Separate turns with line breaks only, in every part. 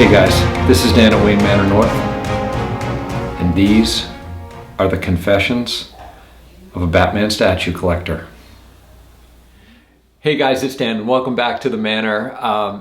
Hey guys, this is Dan at Wayne Manor North, and these are the confessions of a Batman statue collector. Hey guys, it's Dan and welcome back to the Manor.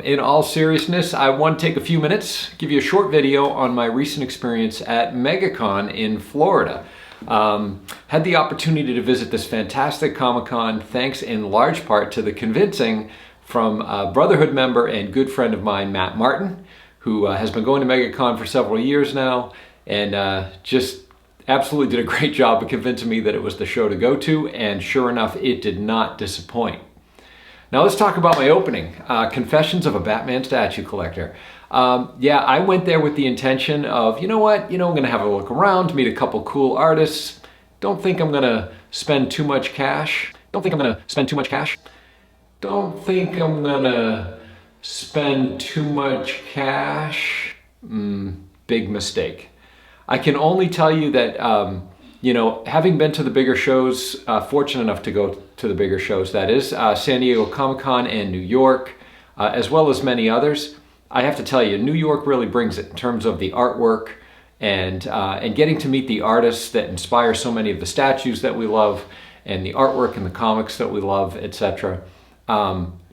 In all seriousness, I want to take a few minutes, give you a short video on my recent experience at Megacon in Florida. Had the opportunity to visit this fantastic Comic-Con thanks in large part to the convincing from a Brotherhood member and good friend of mine, Matt Martin, who has been going to Megacon for several years now and just absolutely did a great job of convincing me that it was the show to go to, and sure enough, it did not disappoint. Now let's talk about my opening, Confessions of a Batman Statue Collector. Yeah, I went there with the intention of, you know what, I'm gonna have a look around, meet a couple cool artists. Don't think I'm gonna spend too much cash. Don't think I'm gonna spend too much cash. Big mistake. I can only tell you that, having been to the bigger shows, fortunate enough to go to the bigger shows, that is, San Diego Comic-Con and New York, as well as many others, I have to tell you, New York really brings it in terms of the artwork and getting to meet the artists that inspire so many of the statues that we love and the artwork and the comics that we love, etc.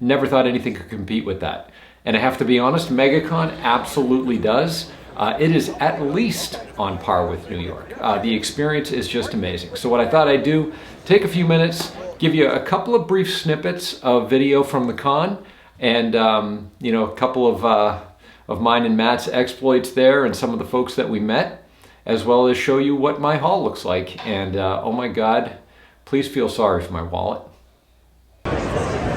Never thought anything could compete with that. And I have to be honest, Megacon absolutely does. It is at least on par with New York. The experience is just amazing. So what I thought I'd do, take a few minutes, give you a couple of brief snippets of video from the con, and a couple of mine and Matt's exploits there and some of the folks that we met, as well as show you what my haul looks like. And oh my God, please feel sorry for my wallet.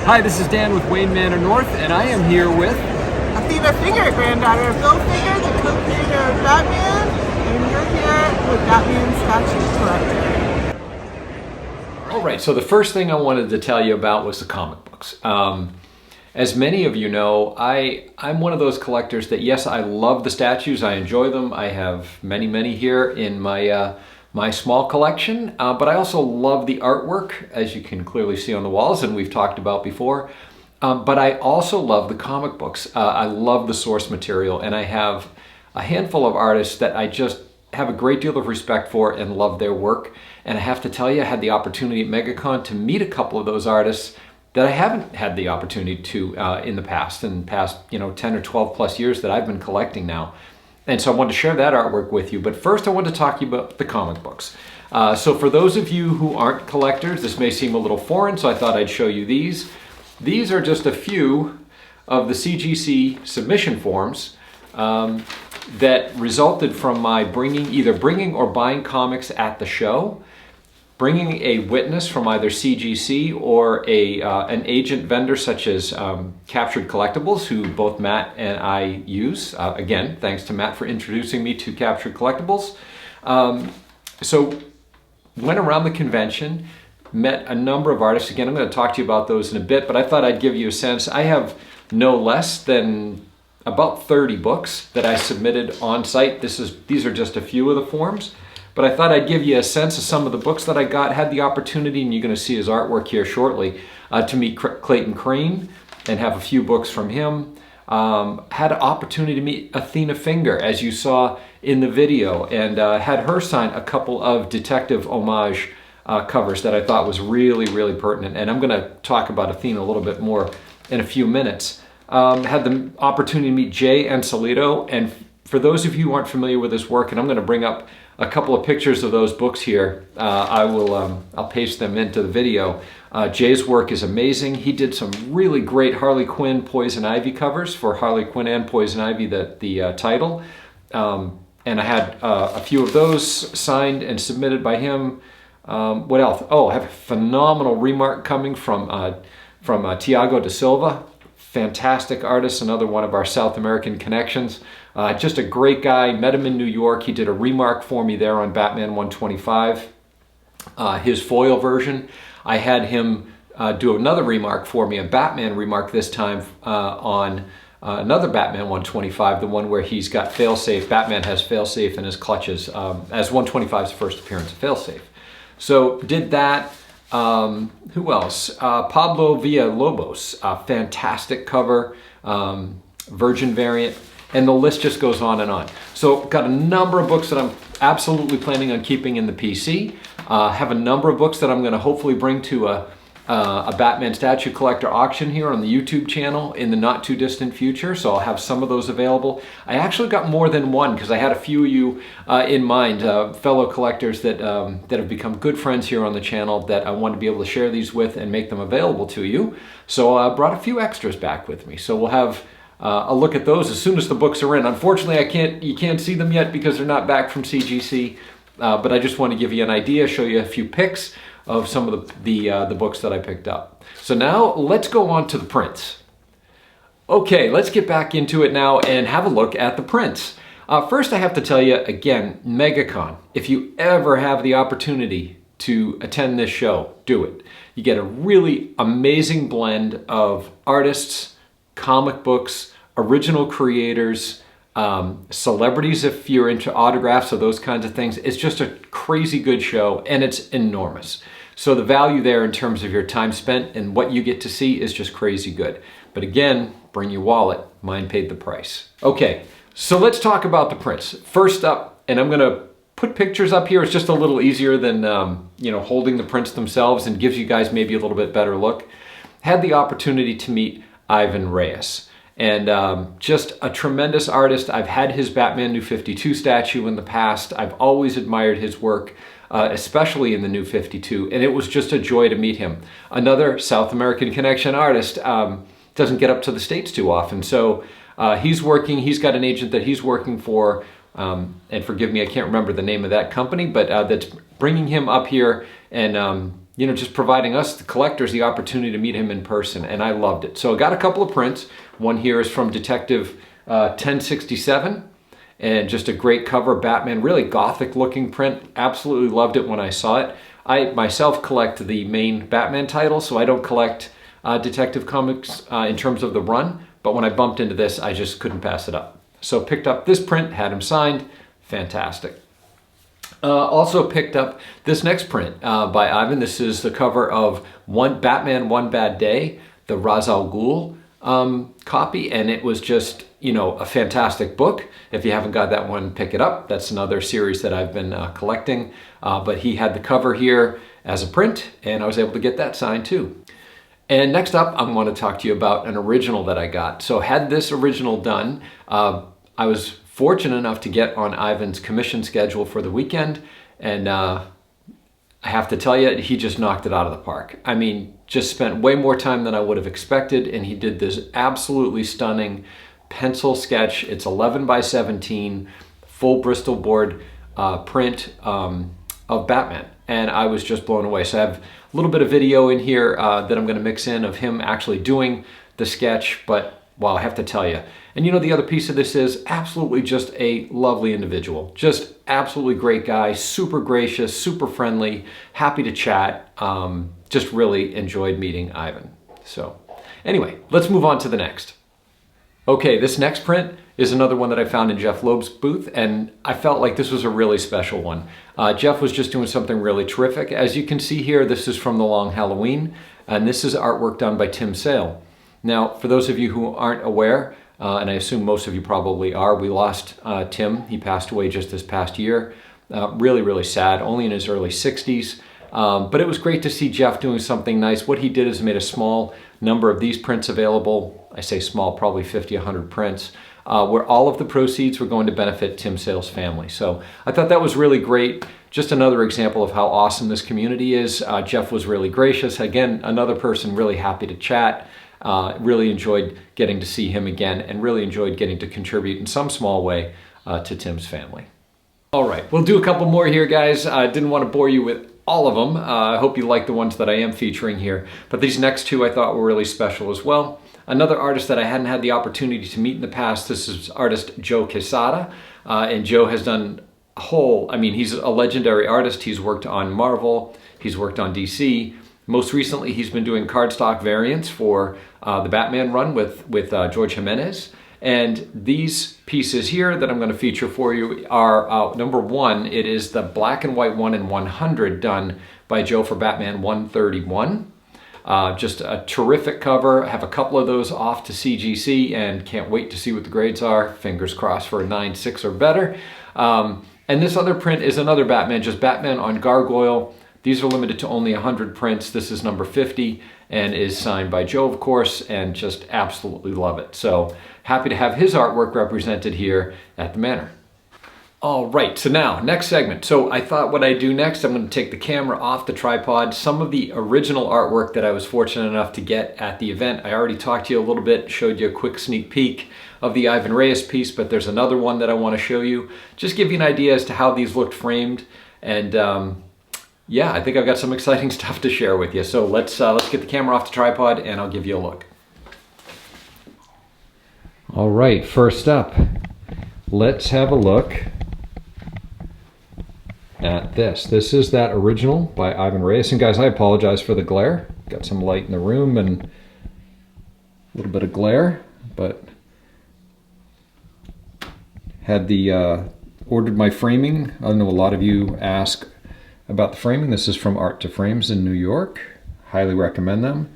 Hi, this is Dan with Wayne Manor North, and I am here with
Athena Finger, granddaughter of Bill Finger, the co-creator of Batman, and you're here with Batman Statue Collector.
All right, so the first thing I wanted to tell you about was the comic books. As many of you know, I'm one of those collectors that, yes, I love the statues, I enjoy them. I have many here in my my small collection, but I also love the artwork, as you can clearly see on the walls, and we've talked about before. But I also love the comic books. I love the source material, and I have a handful of artists that I just have a great deal of respect for and love their work. And I have to tell you, I had the opportunity at Megacon to meet a couple of those artists that I haven't had the opportunity to in the past 10 or 12 plus years that I've been collecting now. And so I wanted to share that artwork with you. But first I want to talk to you about the comic books. So for those of you who aren't collectors, this may seem a little foreign, so I thought I'd show you these. These are just a few of the CGC submission forms that resulted from my either bringing or buying comics at the show, bringing a witness from either CGC or an agent vendor such as Captured Collectibles, who both Matt and I use. Again, thanks to Matt for introducing me to Captured Collectibles. So went around the convention, met a number of artists. Again, I'm going to talk to you about those in a bit, but I thought I'd give you a sense. I have no less than about 30 books that I submitted on site. These are just a few of the forms. But I thought I'd give you a sense of some of the books that I got. Had the opportunity, and you're going to see his artwork here shortly, to meet Clayton Crane and have a few books from him. Had an opportunity to meet Athena Finger, as you saw in the video, and had her sign a couple of detective homage covers that I thought was really pertinent. And I'm going to talk about Athena a little bit more in a few minutes. Had the opportunity to meet Jay and Salina, and for those of you who aren't familiar with his work, and I'm going to bring up a couple of pictures of those books here. I'll paste them into the video. Jay's work is amazing. He did some really great Harley Quinn Poison Ivy covers for Harley Quinn and Poison Ivy, the title. And I had a few of those signed and submitted by him. What else? Oh, I have a phenomenal remark coming from Tiago da Silva. Fantastic artist, another one of our South American connections. Just a great guy, met him in New York. He did a remark for me there on Batman 125. His foil version, I had him do another remark for me, a Batman remark this time on another Batman 125, the one where he's got Failsafe. Batman has Failsafe in his clutches, as 125's first appearance of Failsafe. So did that. Who else? Pablo Villalobos, fantastic cover, Virgin variant. And the list just goes on and on. So got a number of books that I'm absolutely planning on keeping in the PC. Have a number of books that I'm going to hopefully bring to a Batman statue collector auction here on the YouTube channel in the not too distant future. So I'll have some of those available. I actually got more than one because I had a few of you in mind, fellow collectors that have become good friends here on the channel that I want to be able to share these with and make them available to you. So I brought a few extras back with me. So we'll have a look at those as soon as the books are in. Unfortunately, you can't see them yet because they're not back from CGC, but I just want to give you an idea, show you a few pics of some of the books that I picked up. So now let's go on to the prints. Okay, let's get back into it now and have a look at the prints. First, I have to tell you again, Megacon. If you ever have the opportunity to attend this show, do it. You get a really amazing blend of artists, comic books, original creators, celebrities if you're into autographs or those kinds of things. It's just a crazy good show and it's enormous. So the value there in terms of your time spent and what you get to see is just crazy good. But again, bring your wallet. Mine paid the price. Okay, so let's talk about the prints. First up, and I'm gonna put pictures up here. It's just a little easier than holding the prints themselves and gives you guys maybe a little bit better look. Had the opportunity to meet Ivan Reyes. And just a tremendous artist. I've had his Batman New 52 statue in the past. I've always admired his work, especially in the New 52, and it was just a joy to meet him. Another South American Connection artist, doesn't get up to the States too often. So he's got an agent that he's working for, and forgive me, I can't remember the name of that company, but that's bringing him up here and just providing us, the collectors, the opportunity to meet him in person, and I loved it. So I got a couple of prints. One here is from Detective 1067, and just a great cover, Batman, really gothic looking print. Absolutely loved it when I saw it. I myself collect the main Batman title, so I don't collect Detective Comics in terms of the run, but when I bumped into this, I just couldn't pass it up. So picked up this print, had him signed, fantastic. Also picked up this next print by Ivan. This is the cover of Batman One Bad Day, the Ra's al Ghul copy, and it was just, a fantastic book. If you haven't got that one, pick it up. That's another series that I've been collecting, but he had the cover here as a print, and I was able to get that signed too. And next up, I want to talk to you about an original that I got. So had this original done, I was fortunate enough to get on Ivan's commission schedule for the weekend, and I have to tell you, he just knocked it out of the park. I mean, just spent way more time than I would have expected, and he did this absolutely stunning pencil sketch. It's 11 by 17, full Bristol board print of Batman, and I was just blown away. So I have a little bit of video in here that I'm going to mix in of him actually doing the sketch, but wow, I have to tell you. And the other piece of this is absolutely just a lovely individual. Just absolutely great guy, super gracious, super friendly, happy to chat. Just really enjoyed meeting Ivan. So anyway, let's move on to the next. Okay, this next print is another one that I found in Jeff Loeb's booth, and I felt like this was a really special one. Jeff was just doing something really terrific. As you can see here, this is from The Long Halloween, and this is artwork done by Tim Sale. Now, for those of you who aren't aware, and I assume most of you probably are, we lost Tim. He passed away just this past year. Really, really sad, only in his early 60s. But it was great to see Jeff doing something nice. What he did is made a small number of these prints available. I say small, probably 50, 100 prints, where all of the proceeds were going to benefit Tim Sale's family. So I thought that was really great. Just another example of how awesome this community is. Jeff was really gracious. Again, another person really happy to chat. Really enjoyed getting to see him again, and really enjoyed getting to contribute in some small way to Tim's family. All right, we'll do a couple more here, guys. I didn't want to bore you with all of them. I hope you like the ones that I am featuring here, but these next two I thought were really special as well. Another artist that I hadn't had the opportunity to meet in the past, this is artist Joe Quesada, and Joe has done he's a legendary artist. He's worked on Marvel, he's worked on DC. Most recently, he's been doing cardstock variants for the Batman run with George Jimenez. And these pieces here that I'm going to feature for you are, number one, it is the black and white 1 in 100 done by Joe for Batman 131. Just a terrific cover. I have a couple of those off to CGC and can't wait to see what the grades are. Fingers crossed for a 9.6 or better. And this other print is another Batman, just Batman on gargoyle. These are limited to only 100 prints. This is number 50 and is signed by Joe, of course, and just absolutely love it. So happy to have his artwork represented here at the Manor. All right, so now, next segment. So I thought what I'd do next, I'm gonna take the camera off the tripod. Some of the original artwork that I was fortunate enough to get at the event, I already talked to you a little bit, showed you a quick sneak peek of the Ivan Reyes piece, but there's another one that I wanna show you. Just give you an idea as to how these looked framed. And yeah, I think I've got some exciting stuff to share with you. So let's get the camera off the tripod and I'll give you a look. All right, first up, let's have a look at this. This is that original by Ivan Reyes. And guys, I apologize for the glare. Got some light in the room and a little bit of glare, but had the ordered my framing. I know a lot of you ask about the framing. This is from Art to Frames in New York. Highly recommend them.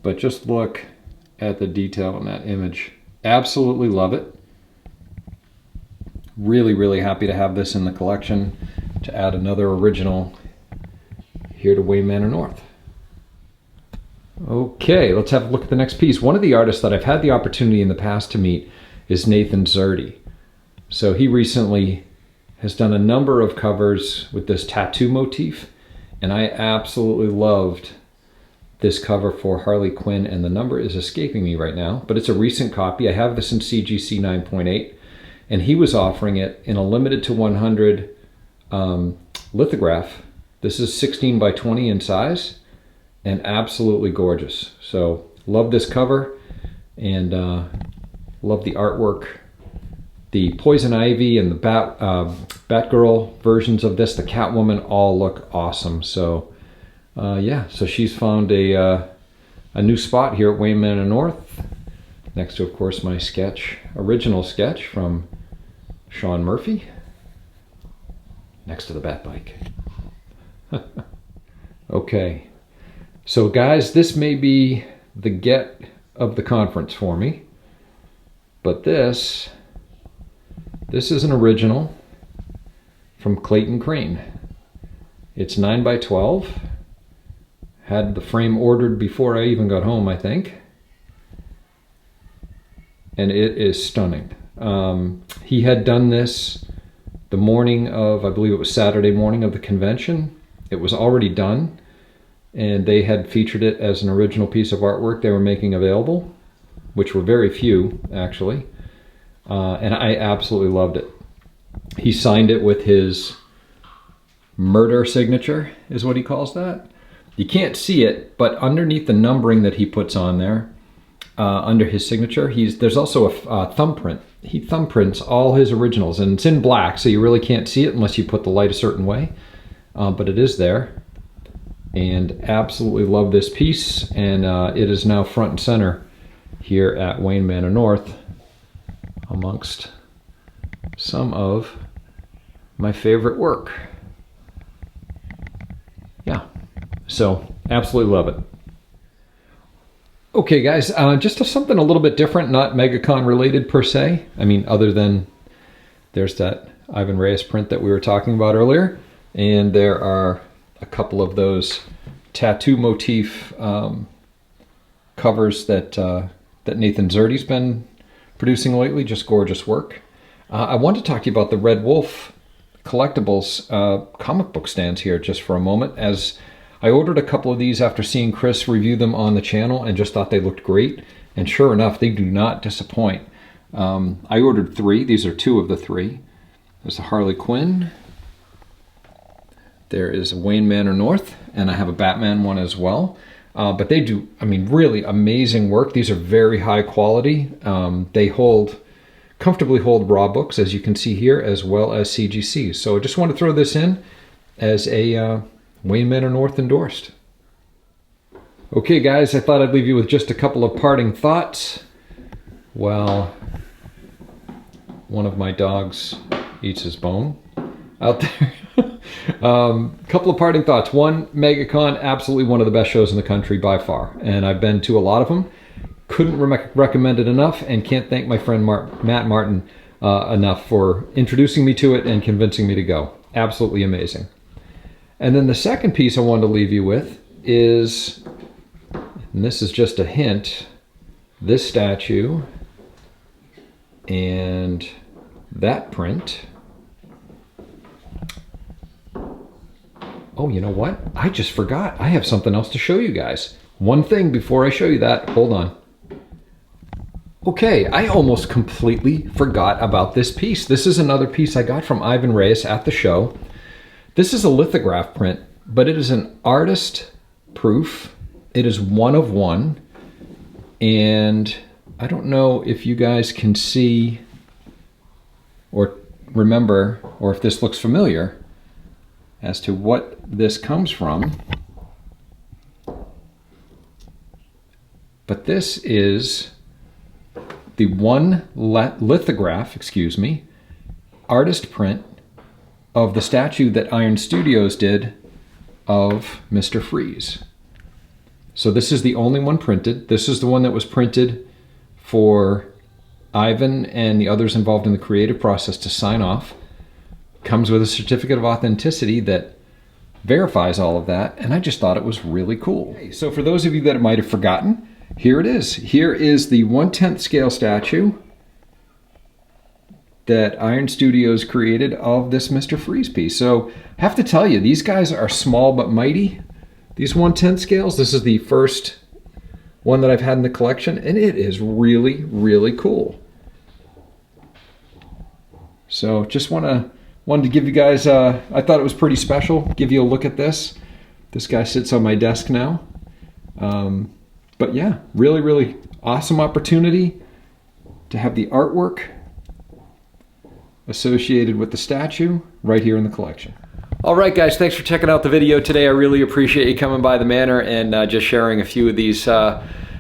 But just look at the detail in that image. Absolutely love it. Really, really happy to have this in the collection, to add another original here to Wayne Manor North. Okay, let's have a look at the next piece. One of the artists that I've had the opportunity in the past to meet is Nathan Zerdy. So he recently has done a number of covers with this tattoo motif, and I absolutely loved this cover for Harley Quinn, and the number is escaping me right now, but it's a recent copy. I have this in CGC 9.8, and he was offering it in a limited to 100 lithograph. This is 16 by 20 in size and absolutely gorgeous. So love this cover and love the artwork. The Poison Ivy and the Batgirl versions of this, the Catwoman, all look awesome. So yeah, so she's found a new spot here at Wayne Manor North, next to, of course, my sketch, original sketch from Sean Murphy, next to the Bat Bike. Okay, so guys, this may be the get of the conference for me, but this is an original from Clayton Crane. It's 9 by 12. Had the frame ordered before I even got home, I think. And it is stunning. He had done this the morning of, I believe it was Saturday morning of the convention. It was already done, and they had featured it as an original piece of artwork they were making available, which were very few, actually. And I absolutely loved it. He signed it with his murder signature, is what he calls that. You can't see it, but underneath the numbering that he puts on there, under his signature, there's also a thumbprint. He thumbprints all his originals, and it's in black, so you really can't see it unless you put the light a certain way. But it is there, and absolutely love this piece, and it is now front and center here at Wayne Manor North, amongst some of my favorite work. Yeah, so absolutely love it. Okay guys, just something a little bit different, not Megacon related per se. I mean, other than there's that Ivan Reyes print that we were talking about earlier, and there are a couple of those tattoo motif covers that Nathan Zerdy's been producing lately. Just gorgeous work. I want to talk to you about the Red Wolf Collectibles comic book stands here just for a moment, as I ordered a couple of these after seeing Chris review them on the channel and just thought they looked great, and sure enough, they do not disappoint. I ordered 3. These are 2 of the 3. There's a Harley Quinn, there is a Wayne Manor North, and I have a Batman one as well. But they do, I mean, really amazing work. These are very high quality. They comfortably hold raw books, as you can see here, as well as CGC. So I just want to throw this in as a Wayne Manor North endorsed. Okay guys, I thought I'd leave you with just a couple of parting thoughts. Well, one of my dogs eats his bone out there. Couple of parting thoughts. One, Megacon, absolutely one of the best shows in the country by far. And I've been to a lot of them. Couldn't recommend it enough, and can't thank my friend Matt Martin enough for introducing me to it and convincing me to go. Absolutely amazing. And then the second piece I wanted to leave you with is, and this is just a hint, this statue and that print. Oh, you know what? I just forgot. I have something else to show you guys. One thing before I show you that. Hold on. Okay, I almost completely forgot about this piece. This is another piece I got from Ivan Reyes at the show. This is a lithograph print, but it is an artist proof. It is 1 of 1. And I don't know if you guys can see or remember, or if this looks familiar as to what this comes from. But this is the one lithograph, artist print of the statue that Iron Studios did of Mr. Freeze. So this is the only one printed. This is the one that was printed for Ivan and the others involved in the creative process to sign off. Comes with a certificate of authenticity that verifies all of that, and I just thought it was really cool. Okay, so for those of you that might have forgotten, here it is. Here is the 1/10 scale statue that Iron Studios created of this Mr. Freeze piece. So I have to tell you, these guys are small but mighty. These 1/10 scales, this is the first one that I've had in the collection, and it is really, really cool. So just wanted to give you guys, I thought it was pretty special, give you a look at this. This guy sits on my desk now. But yeah, really, really awesome opportunity to have the artwork associated with the statue right here in the collection. All right, guys, thanks for checking out the video today. I really appreciate you coming by the Manor and just sharing a few of these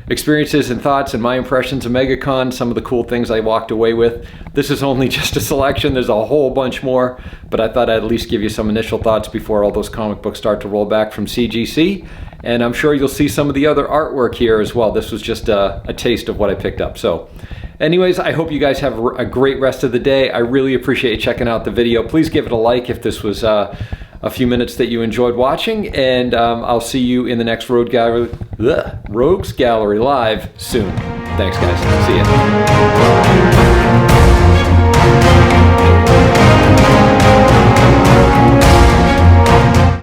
experiences and thoughts and my impressions of Megacon, some of the cool things I walked away with. This is only just a selection. There's a whole bunch more, but I thought I'd at least give you some initial thoughts before all those comic books start to roll back from CGC. And I'm sure you'll see some of the other artwork here as well. This was just a taste of what I picked up. So anyways, I hope you guys have a great rest of the day. I really appreciate you checking out the video. Please give it a like if this was a few minutes that you enjoyed watching, and I'll see you in the next Rogues Gallery Live soon. Thanks, guys. See ya.